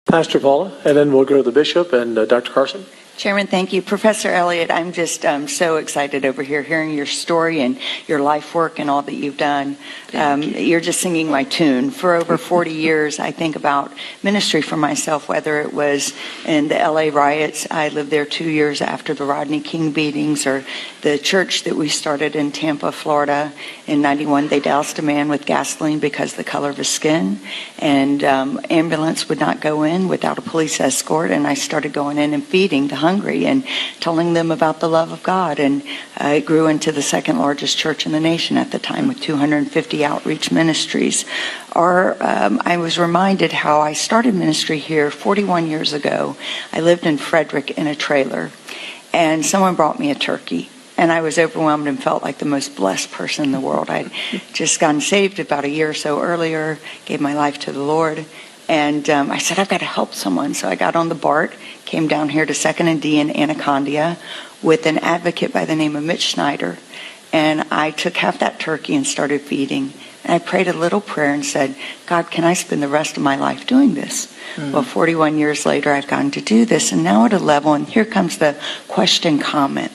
Pastor Paula, and then we'll go to the Bishop and Dr. Carson. Chairman, thank you. Professor Elliott, I'm just so excited over here hearing your story and your life work and all that you've done. You're just singing my tune. For over 40 years, I think about ministry for myself, whether it was in the LA riots. I lived there 2 years after the Rodney King beatings, or the church that we started in Tampa, Florida in 91. They doused a man with gasoline because of the color of his skin, and ambulance would not go in without a police escort, and I started going in and feeding the hungry and telling them about the love of God. And it grew into the second largest church in the nation at the time, with 250 outreach ministries. I was reminded how I started ministry here 41 years ago. I lived in Frederick in a trailer, and someone brought me a turkey. And I was overwhelmed and felt like the most blessed person in the world. I'd just gotten saved about a year or so earlier, gave my life to the Lord. And I said, I've got to help someone. So I got on the BART, came down here to 2nd and D in Anacondia with an advocate by the name of Mitch Schneider. And I took half that turkey and started feeding. And I prayed a little prayer and said, God, can I spend the rest of my life doing this? Well, 41 years later, I've gotten to do this. And now at a level, and here comes the question comment.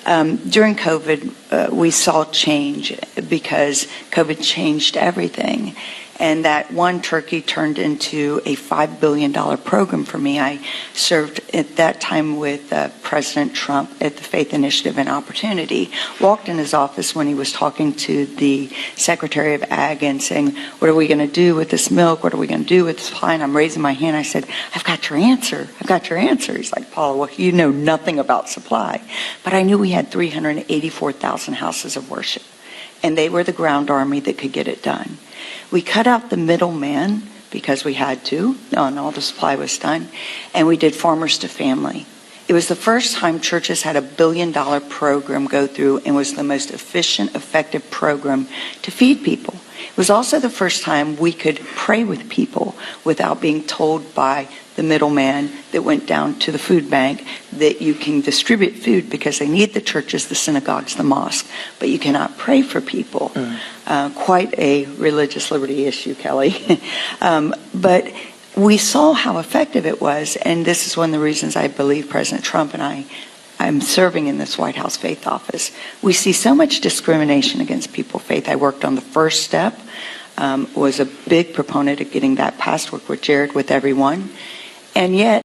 During COVID, we saw change because COVID changed everything. And that one turkey turned into a $5 billion program for me. I served at that time with President Trump at the Faith Initiative and Opportunity. Walked in his office when he was talking to the Secretary of Ag and saying, what are we going to do with this milk? What are we going to do with this supply? And I'm raising my hand. I said, I've got your answer. I've got your answer. He's like, Paula, well, you know nothing about supply. But I knew we had 384,000 houses of worship. And they were the ground army that could get it done. We cut out the middleman because we had to, and all the supply was done, and we did farmers to family. It was the first time churches had $1 billion program go through, and was the most efficient, effective program to feed people. It was also the first time we could pray with people without being told by the middleman that went down to the food bank that you can distribute food because they need the churches, the synagogues, the mosque, but you cannot pray for people. Quite a religious liberty issue, Kelly. But we saw how effective it was, and this is one of the reasons I believe President Trump and I'm serving in this White House faith office. We see so much discrimination against people of faith. I worked on the first step, was a big proponent of getting that passed, worked with Jared, with everyone. And yet,